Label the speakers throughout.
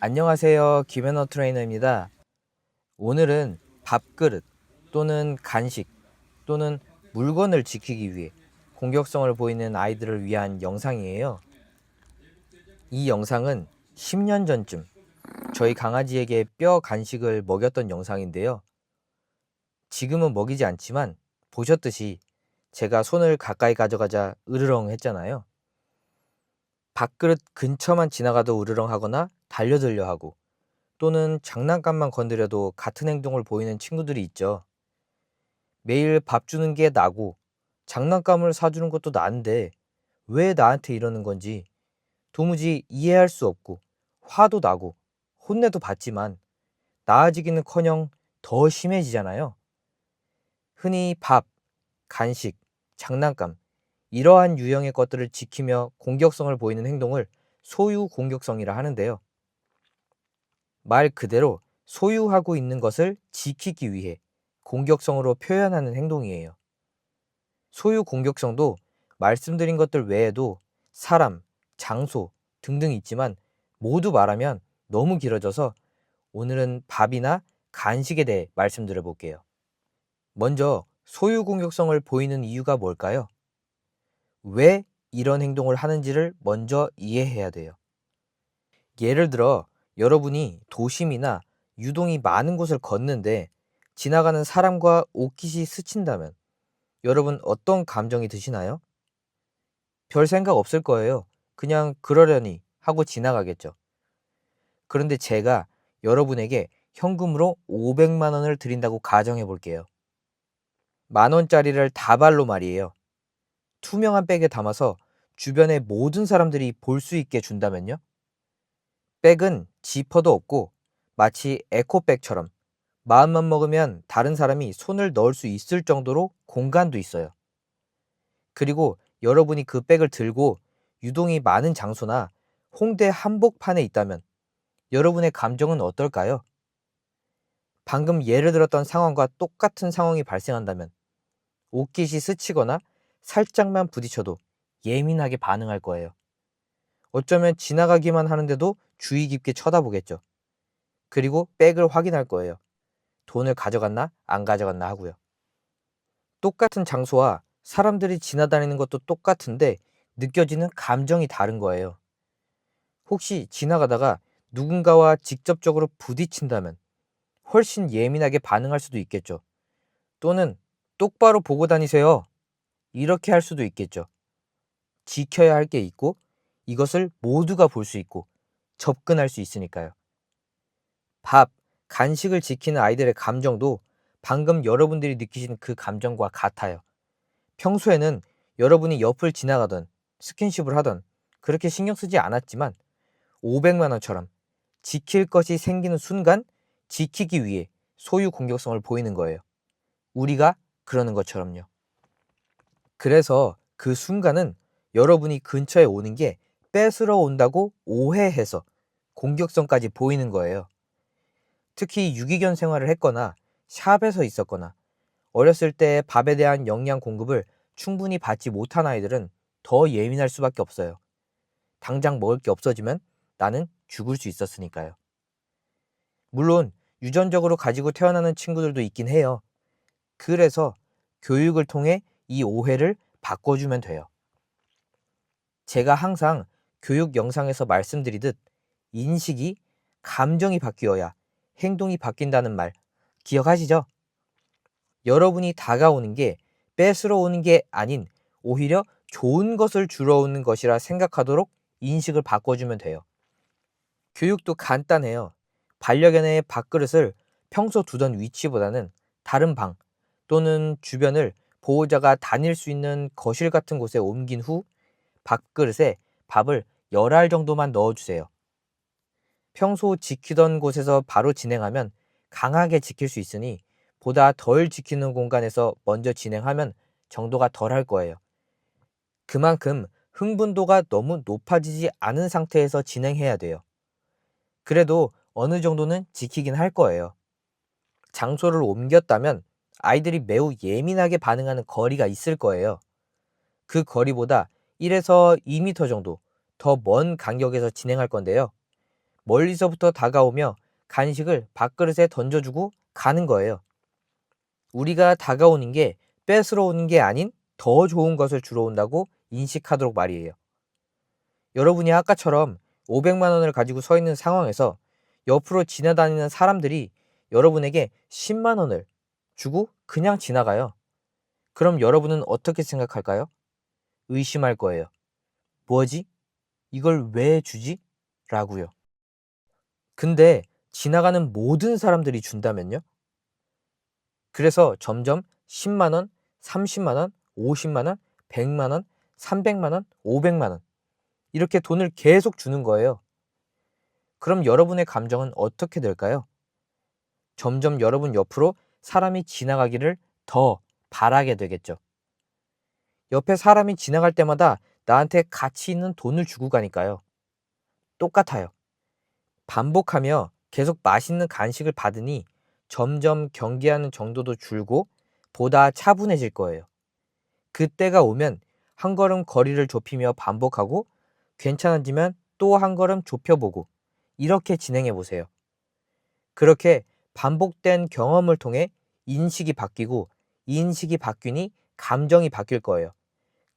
Speaker 1: 안녕하세요. 김현호 트레이너입니다. 오늘은 밥그릇 또는 간식 또는 물건을 지키기 위해 공격성을 보이는 아이들을 위한 영상이에요. 이 영상은 10년 전쯤 저희 강아지에게 뼈 간식을 먹였던 영상인데요. 지금은 먹이지 않지만 보셨듯이 제가 손을 가까이 가져가자 으르렁 했잖아요. 밥그릇 근처만 지나가도 으르렁 하거나 달려들려 하고 또는 장난감만 건드려도 같은 행동을 보이는 친구들이 있죠. 매일 밥 주는 게 나고 장난감을 사주는 것도 나인데 왜 나한테 이러는 건지 도무지 이해할 수 없고 화도 나고 혼내도 받지만 나아지기는커녕 더 심해지잖아요. 흔히 밥, 간식, 장난감 이러한 유형의 것들을 지키며 공격성을 보이는 행동을 소유 공격성이라 하는데요. 말 그대로 소유하고 있는 것을 지키기 위해 공격성으로 표현하는 행동이에요. 소유 공격성도 말씀드린 것들 외에도 사람, 장소 등등 있지만 모두 말하면 너무 길어져서 오늘은 밥이나 간식에 대해 말씀드려 볼게요. 먼저 소유 공격성을 보이는 이유가 뭘까요? 왜 이런 행동을 하는지를 먼저 이해해야 돼요. 예를 들어 여러분이 도심이나 유동이 많은 곳을 걷는데 지나가는 사람과 옷깃이 스친다면 여러분 어떤 감정이 드시나요? 별 생각 없을 거예요. 그냥 그러려니 하고 지나가겠죠. 그런데 제가 여러분에게 현금으로 500만 원을 드린다고 가정해 볼게요. 만 원짜리를 다발로 말이에요. 투명한 백에 담아서 주변의 모든 사람들이 볼 수 있게 준다면요? 백은 지퍼도 없고 마치 에코백처럼 마음만 먹으면 다른 사람이 손을 넣을 수 있을 정도로 공간도 있어요. 그리고 여러분이 그 백을 들고 유동이 많은 장소나 홍대 한복판에 있다면 여러분의 감정은 어떨까요? 방금 예를 들었던 상황과 똑같은 상황이 발생한다면 옷깃이 스치거나 살짝만 부딪혀도 예민하게 반응할 거예요. 어쩌면 지나가기만 하는데도 주의 깊게 쳐다보겠죠. 그리고 백을 확인할 거예요. 돈을 가져갔나 안 가져갔나 하고요. 똑같은 장소와 사람들이 지나다니는 것도 똑같은데 느껴지는 감정이 다른 거예요. 혹시 지나가다가 누군가와 직접적으로 부딪힌다면 훨씬 예민하게 반응할 수도 있겠죠. 또는 똑바로 보고 다니세요. 이렇게 할 수도 있겠죠. 지켜야 할 게 있고 이것을 모두가 볼 수 있고 접근할 수 있으니까요. 밥, 간식을 지키는 아이들의 감정도 방금 여러분들이 느끼신 그 감정과 같아요. 평소에는 여러분이 옆을 지나가던 스킨십을 하던 그렇게 신경 쓰지 않았지만 500만 원처럼 지킬 것이 생기는 순간 지키기 위해 소유 공격성을 보이는 거예요. 우리가 그러는 것처럼요. 그래서 그 순간은 여러분이 근처에 오는 게 뺏으러 온다고 오해해서 공격성까지 보이는 거예요. 특히 유기견 생활을 했거나 샵에서 있었거나 어렸을 때 밥에 대한 영양 공급을 충분히 받지 못한 아이들은 더 예민할 수밖에 없어요. 당장 먹을 게 없어지면 나는 죽을 수 있었으니까요. 물론 유전적으로 가지고 태어나는 친구들도 있긴 해요. 그래서 교육을 통해 이 오해를 바꿔주면 돼요. 제가 항상 교육 영상에서 말씀드리듯 인식이 감정이 바뀌어야 행동이 바뀐다는 말 기억하시죠? 여러분이 다가오는 게 뺏으러 오는 게 아닌 오히려 좋은 것을 주러 오는 것이라 생각하도록 인식을 바꿔주면 돼요. 교육도 간단해요. 반려견의 밥그릇을 평소 두던 위치보다는 다른 방 또는 주변을 보호자가 다닐 수 있는 거실 같은 곳에 옮긴 후 밥그릇에 밥을 10알 정도만 넣어주세요. 평소 지키던 곳에서 바로 진행하면 강하게 지킬 수 있으니 보다 덜 지키는 공간에서 먼저 진행하면 정도가 덜할 거예요. 그만큼 흥분도가 너무 높아지지 않은 상태에서 진행해야 돼요. 그래도 어느 정도는 지키긴 할 거예요. 장소를 옮겼다면 아이들이 매우 예민하게 반응하는 거리가 있을 거예요. 그 거리보다 1에서 2m 정도 더 먼 간격에서 진행할 건데요. 멀리서부터 다가오며 간식을 밥그릇에 던져주고 가는 거예요. 우리가 다가오는 게 뺏으러 오는 게 아닌 더 좋은 것을 주러 온다고 인식하도록 말이에요. 여러분이 아까처럼 500만 원을 가지고 서 있는 상황에서 옆으로 지나다니는 사람들이 여러분에게 10만 원을 주고 그냥 지나가요. 그럼 여러분은 어떻게 생각할까요? 의심할 거예요. 뭐지? 이걸 왜 주지? 라고요. 근데 지나가는 모든 사람들이 준다면요? 그래서 점점 10만 원, 30만 원, 50만 원, 100만 원, 300만 원, 500만 원 이렇게 돈을 계속 주는 거예요. 그럼 여러분의 감정은 어떻게 될까요? 점점 여러분 옆으로 사람이 지나가기를 더 바라게 되겠죠. 옆에 사람이 지나갈 때마다 나한테 가치 있는 돈을 주고 가니까요. 똑같아요. 반복하며 계속 맛있는 간식을 받으니 점점 경계하는 정도도 줄고 보다 차분해질 거예요. 그때가 오면 한 걸음 거리를 좁히며 반복하고 괜찮아지면 또 한 걸음 좁혀보고 이렇게 진행해 보세요. 그렇게 반복된 경험을 통해 인식이 바뀌고 인식이 바뀌니 감정이 바뀔 거예요.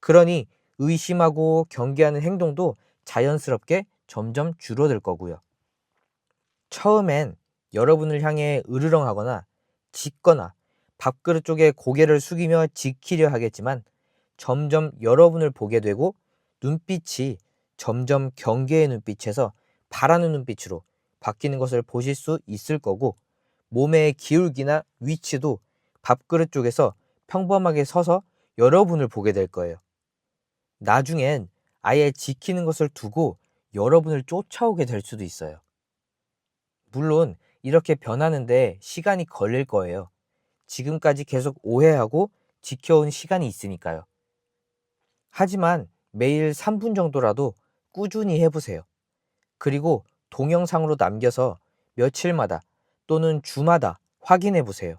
Speaker 1: 그러니 의심하고 경계하는 행동도 자연스럽게 점점 줄어들 거고요. 처음엔 여러분을 향해 으르렁하거나 짖거나 밥그릇 쪽에 고개를 숙이며 지키려 하겠지만 점점 여러분을 보게 되고 눈빛이 점점 경계의 눈빛에서 바라는 눈빛으로 바뀌는 것을 보실 수 있을 거고 몸의 기울기나 위치도 밥그릇 쪽에서 평범하게 서서 여러분을 보게 될 거예요. 나중엔 아예 지키는 것을 두고 여러분을 쫓아오게 될 수도 있어요. 물론 이렇게 변하는데 시간이 걸릴 거예요. 지금까지 계속 오해하고 지켜온 시간이 있으니까요. 하지만 매일 3분 정도라도 꾸준히 해보세요. 그리고 동영상으로 남겨서 며칠마다 또는 주마다 확인해 보세요.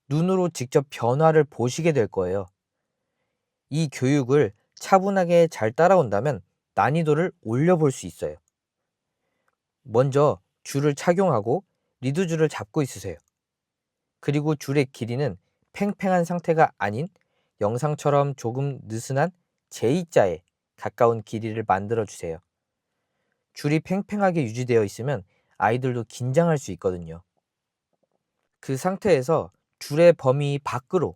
Speaker 1: 눈으로 직접 변화를 보시게 될 거예요. 이 교육을 차분하게 잘 따라온다면 난이도를 올려볼 수 있어요. 먼저 줄을 착용하고 리드줄을 잡고 있으세요. 그리고 줄의 길이는 팽팽한 상태가 아닌 영상처럼 조금 느슨한 J자에 가까운 길이를 만들어 주세요. 줄이 팽팽하게 유지되어 있으면 아이들도 긴장할 수 있거든요. 그 상태에서 줄의 범위 밖으로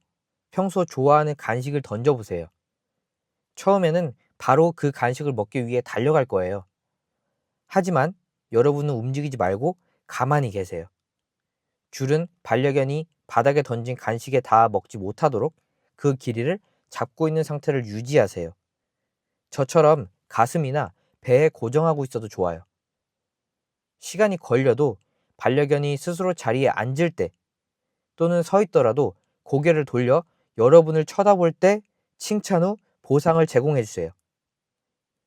Speaker 1: 평소 좋아하는 간식을 던져보세요. 처음에는 바로 그 간식을 먹기 위해 달려갈 거예요. 하지만 여러분은 움직이지 말고 가만히 계세요. 줄은 반려견이 바닥에 던진 간식에 다 먹지 못하도록 그 길이를 잡고 있는 상태를 유지하세요. 저처럼 가슴이나 배에 고정하고 있어도 좋아요. 시간이 걸려도 반려견이 스스로 자리에 앉을 때 또는 서 있더라도 고개를 돌려 여러분을 쳐다볼 때 칭찬 후 보상을 제공해 주세요.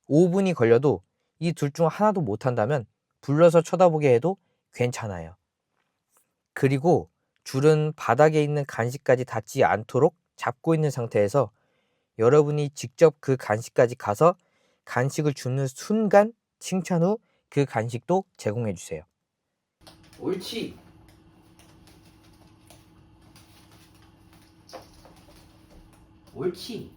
Speaker 1: 5분이 걸려도 이 둘 중 하나도 못한다면 불러서 쳐다보게 해도 괜찮아요. 그리고 줄은 바닥에 있는 간식까지 닿지 않도록 잡고 있는 상태에서 여러분이 직접 그 간식까지 가서 간식을 주는 순간 칭찬 후 그 간식도 제공해 주세요. 옳지. 옳지.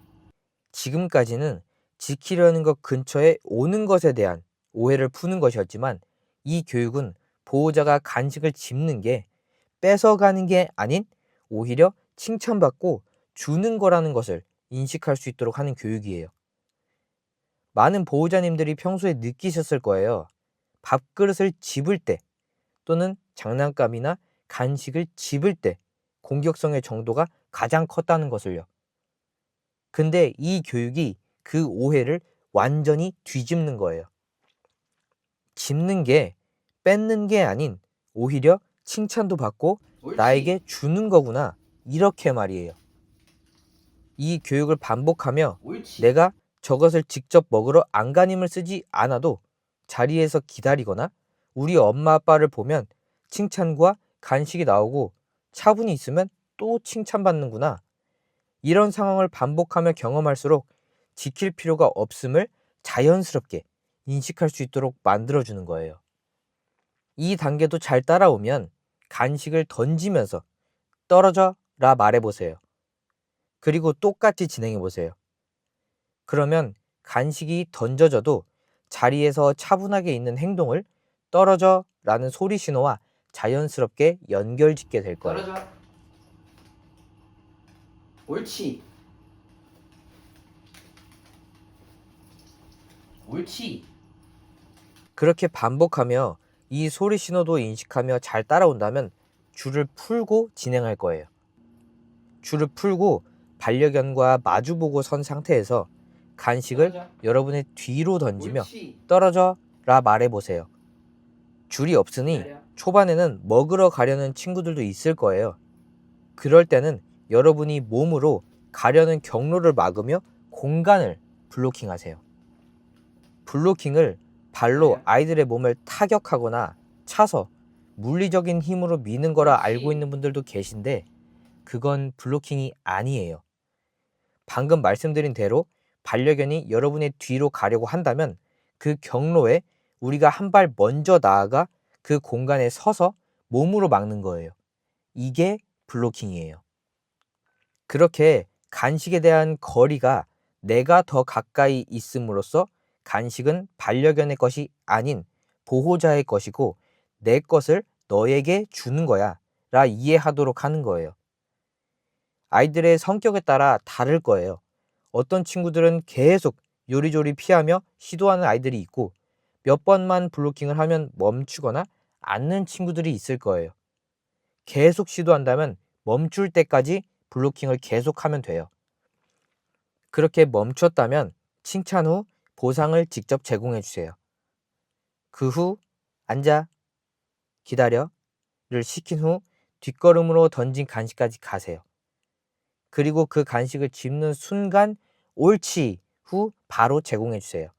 Speaker 1: 지금까지는 지키려는 것 근처에 오는 것에 대한 오해를 푸는 것이었지만 이 교육은 보호자가 간식을 집는 게 뺏어가는 게 아닌 오히려 칭찬받고 주는 거라는 것을 인식할 수 있도록 하는 교육이에요. 많은 보호자님들이 평소에 느끼셨을 거예요. 밥그릇을 집을 때 또는 장난감이나 간식을 집을 때 공격성의 정도가 가장 컸다는 것을요. 근데 이 교육이 그 오해를 완전히 뒤집는 거예요. 집는 게 뺏는 게 아닌 오히려 칭찬도 받고 옳지. 나에게 주는 거구나 이렇게 말이에요. 이 교육을 반복하며 옳지. 내가 저것을 직접 먹으러 안간힘을 쓰지 않아도 자리에서 기다리거나 우리 엄마 아빠를 보면 칭찬과 간식이 나오고 차분히 있으면 또 칭찬받는구나. 이런 상황을 반복하며 경험할수록 지킬 필요가 없음을 자연스럽게 인식할 수 있도록 만들어주는 거예요. 이 단계도 잘 따라오면 간식을 던지면서 떨어져 라 말해보세요. 그리고 똑같이 진행해보세요. 그러면 간식이 던져져도 자리에서 차분하게 있는 행동을 떨어져 라는 소리 신호와 자연스럽게 연결짓게 될 거예요.
Speaker 2: 떨어져. 옳지. 옳지.
Speaker 1: 그렇게 반복하며 이 소리 신호도 인식하며 잘 따라온다면 줄을 풀고 진행할 거예요. 줄을 풀고 반려견과 마주보고 선 상태에서 간식을
Speaker 2: 떨어져.
Speaker 1: 여러분의 뒤로 던지며
Speaker 2: 옳지.
Speaker 1: 떨어져 라 말해보세요. 줄이 없으니
Speaker 2: 기다려.
Speaker 1: 초반에는 먹으러 가려는 친구들도 있을 거예요. 그럴 때는 여러분이 몸으로 가려는 경로를 막으며 공간을 블로킹하세요. 블로킹을 발로
Speaker 2: 기다려.
Speaker 1: 아이들의 몸을 타격하거나 차서 물리적인 힘으로 미는 거라
Speaker 2: 그렇지.
Speaker 1: 알고 있는 분들도 계신데 그건 블로킹이 아니에요. 방금 말씀드린 대로 반려견이 여러분의 뒤로 가려고 한다면 그 경로에 우리가 한 발 먼저 나아가 그 공간에 서서 몸으로 막는 거예요. 이게 블로킹이에요. 그렇게 간식에 대한 거리가 내가 더 가까이 있음으로써 간식은 반려견의 것이 아닌 보호자의 것이고 내 것을 너에게 주는 거야 라 이해하도록 하는 거예요. 아이들의 성격에 따라 다를 거예요. 어떤 친구들은 계속 요리조리 피하며 시도하는 아이들이 있고 몇 번만 블로킹을 하면 멈추거나 않는 친구들이 있을 거예요. 계속 시도한다면 멈출 때까지 블로킹을 계속하면 돼요. 그렇게 멈췄다면 칭찬 후 보상을 직접 제공해 주세요. 그 후 앉아, 기다려를 시킨 후 뒷걸음으로 던진 간식까지 가세요. 그리고 그 간식을 집는 순간 옳지 후 바로 제공해 주세요.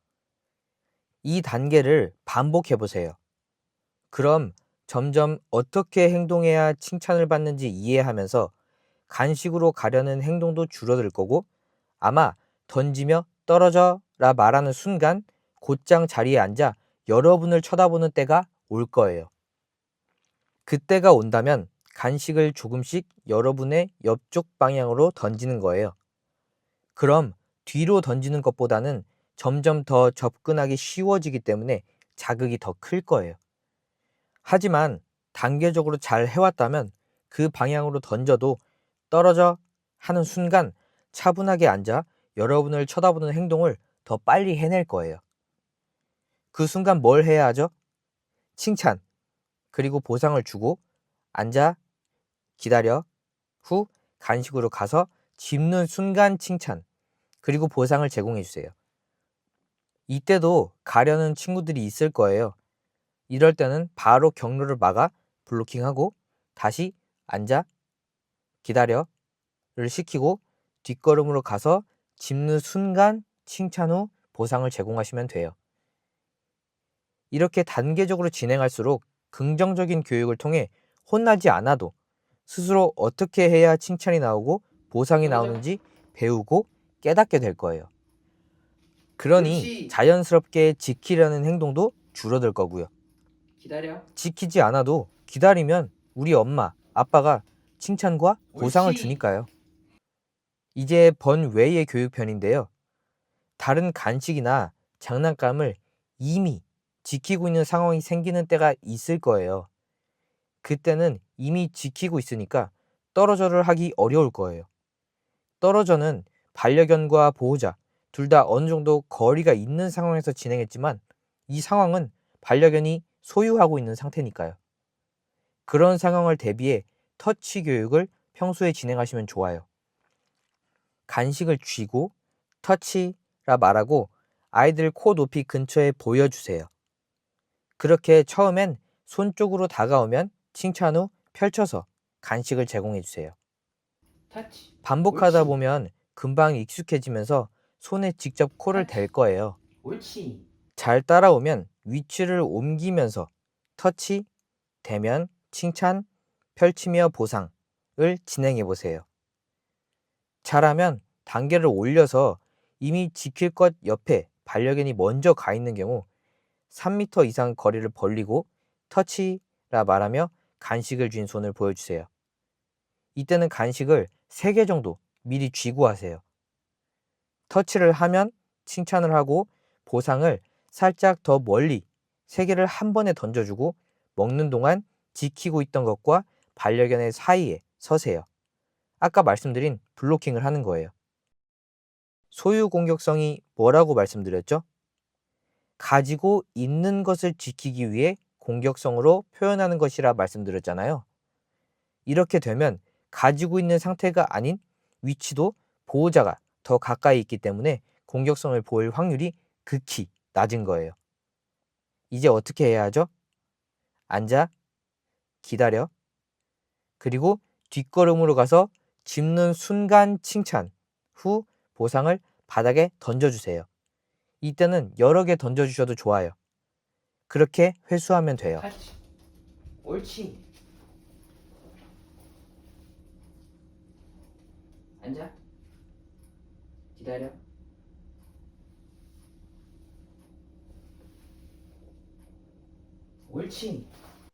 Speaker 1: 이 단계를 반복해 보세요. 그럼 점점 어떻게 행동해야 칭찬을 받는지 이해하면서 간식으로 가려는 행동도 줄어들 거고 아마 던지며 떨어져라 말하는 순간 곧장 자리에 앉아 여러분을 쳐다보는 때가 올 거예요. 그때가 온다면 간식을 조금씩 여러분의 옆쪽 방향으로 던지는 거예요. 그럼 뒤로 던지는 것보다는 점점 더 접근하기 쉬워지기 때문에 자극이 더 클 거예요. 하지만 단계적으로 잘 해왔다면 그 방향으로 던져도 떨어져 하는 순간 차분하게 앉아 여러분을 쳐다보는 행동을 더 빨리 해낼 거예요. 그 순간 뭘 해야 하죠? 칭찬, 그리고 보상을 주고 앉아, 기다려, 후 간식으로 가서 집는 순간 칭찬, 그리고 보상을 제공해 주세요. 이때도 가려는 친구들이 있을 거예요. 이럴 때는 바로 경로를 막아 블로킹하고 다시 앉아, 기다려를 시키고 뒷걸음으로 가서 짚는 순간 칭찬 후 보상을 제공하시면 돼요. 이렇게 단계적으로 진행할수록 긍정적인 교육을 통해 혼나지 않아도 스스로 어떻게 해야 칭찬이 나오고 보상이 나오는지 배우고 깨닫게 될 거예요. 그러니
Speaker 2: 옳지.
Speaker 1: 자연스럽게 지키려는 행동도 줄어들 거고요.
Speaker 2: 기다려.
Speaker 1: 지키지 않아도 기다리면 우리 엄마, 아빠가 칭찬과 보상을
Speaker 2: 옳지.
Speaker 1: 주니까요. 이제 번외의 교육편인데요. 다른 간식이나 장난감을 이미 지키고 있는 상황이 생기는 때가 있을 거예요. 그때는 이미 지키고 있으니까 떨어져를 하기 어려울 거예요. 떨어져는 반려견과 보호자 둘 다 어느 정도 거리가 있는 상황에서 진행했지만 이 상황은 반려견이 소유하고 있는 상태니까요. 그런 상황을 대비해 터치 교육을 평소에 진행하시면 좋아요. 간식을 쥐고 터치라 말하고 아이들 코 높이 근처에 보여주세요. 그렇게 처음엔 손 쪽으로 다가오면 칭찬 후 펼쳐서 간식을 제공해 주세요.
Speaker 2: 터치.
Speaker 1: 반복하다
Speaker 2: 옳지.
Speaker 1: 보면 금방 익숙해지면서 손에 직접 코를 댈 거예요.
Speaker 2: 옳지.
Speaker 1: 잘 따라오면 위치를 옮기면서 터치, 대면, 칭찬, 펼치며 보상을 진행해 보세요. 잘하면 단계를 올려서 이미 지킬 것 옆에 반려견이 먼저 가 있는 경우 3m 이상 거리를 벌리고 터치라 말하며 간식을 쥔 손을 보여주세요. 이때는 간식을 3개 정도 미리 쥐고 하세요. 터치를 하면 칭찬을 하고 보상을 살짝 더 멀리 3개를 한 번에 던져주고 먹는 동안 지키고 있던 것과 반려견의 사이에 서세요. 아까 말씀드린 블로킹을 하는 거예요. 소유 공격성이 뭐라고 말씀드렸죠? 가지고 있는 것을 지키기 위해 공격성으로 표현하는 것이라 말씀드렸잖아요. 이렇게 되면 가지고 있는 상태가 아닌 위치도 보호자가 더 가까이 있기 때문에 공격성을 보일 확률이 극히 낮은 거예요. 이제 어떻게 해야 하죠? 앉아, 기다려, 그리고 뒷걸음으로 가서 짚는 순간 칭찬, 후 보상을 바닥에 던져주세요. 이때는 여러 개 던져주셔도 좋아요. 그렇게 회수하면 돼요.
Speaker 2: 타치. 옳지. 앉아. 기다려. 옳지.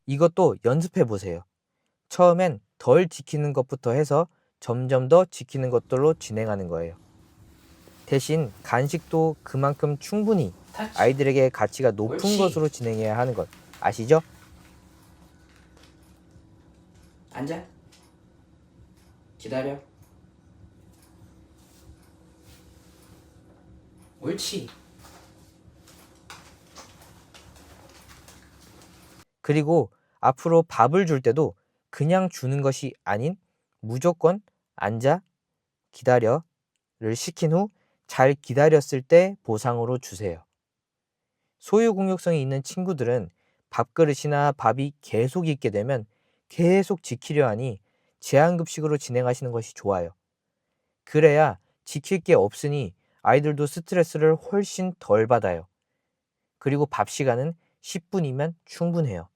Speaker 1: 이것도 연습해 보세요. 처음엔 덜 지키는 것부터 해서 점점 더 지키는 것들로 진행하는 거예요. 대신 간식도 그만큼 충분히
Speaker 2: 타치.
Speaker 1: 아이들에게 가치가 높은
Speaker 2: 옳지.
Speaker 1: 것으로 진행해야 하는 것 아시죠?
Speaker 2: 앉아. 기다려. 옳지.
Speaker 1: 그리고 앞으로 밥을 줄 때도 그냥 주는 것이 아닌 무조건 앉아, 기다려를 시킨 후 잘 기다렸을 때 보상으로 주세요. 소유 공격성이 있는 친구들은 밥그릇이나 밥이 계속 있게 되면 계속 지키려 하니 제한급식으로 진행하시는 것이 좋아요. 그래야 지킬 게 없으니 아이들도 스트레스를 훨씬 덜 받아요. 그리고 밥 시간은 10분이면 충분해요.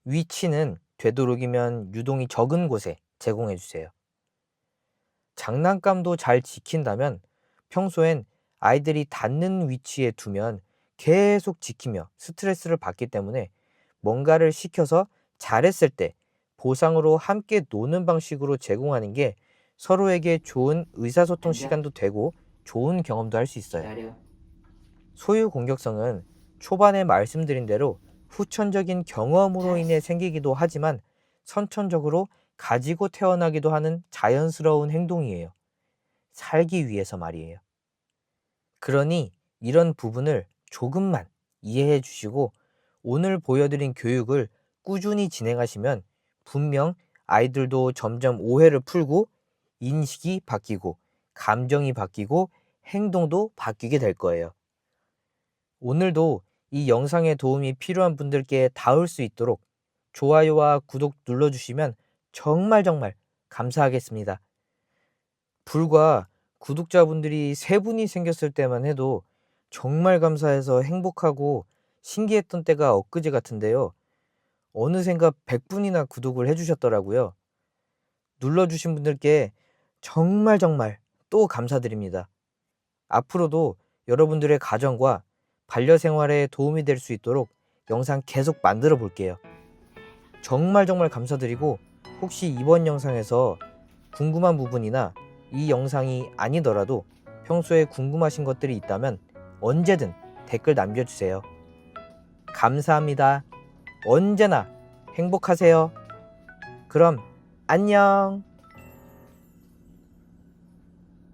Speaker 1: 위치는 되도록이면 유동이 적은 곳에 제공해 주세요. 장난감도 잘 지킨다면 평소엔 아이들이 닿는 위치에 두면 계속 지키며 스트레스를 받기 때문에 뭔가를 시켜서 잘했을 때 보상으로 함께 노는 방식으로 제공하는 게 서로에게 좋은 의사소통
Speaker 2: 앉아.
Speaker 1: 시간도 되고 좋은 경험도 할 수 있어요.
Speaker 2: 기다려.
Speaker 1: 소유 공격성은 초반에 말씀드린 대로 후천적인 경험으로 인해 생기기도 하지만 선천적으로 가지고 태어나기도 하는 자연스러운 행동이에요. 살기 위해서 말이에요. 그러니 이런 부분을 조금만 이해해 주시고 오늘 보여드린 교육을 꾸준히 진행하시면 분명 아이들도 점점 오해를 풀고 인식이 바뀌고 감정이 바뀌고 행동도 바뀌게 될 거예요. 오늘도 이 영상의 도움이 필요한 분들께 닿을 수 있도록 좋아요와 구독 눌러주시면 정말 감사하겠습니다. 불과 구독자분들이 3분이 생겼을 때만 해도 정말 감사해서 행복하고 신기했던 때가 엊그제 같은데요. 어느샌가 100분이나 구독을 해주셨더라고요. 눌러주신 분들께 정말 또 감사드립니다. 앞으로도 여러분들의 가정과 반려생활에 도움이 될 수 있도록 영상 계속 만들어 볼게요. 정말 감사드리고 혹시 이번 영상에서 궁금한 부분이나 이 영상이 아니더라도 평소에 궁금하신 것들이 있다면 언제든 댓글 남겨주세요. 감사합니다. 언제나 행복하세요. 그럼 안녕.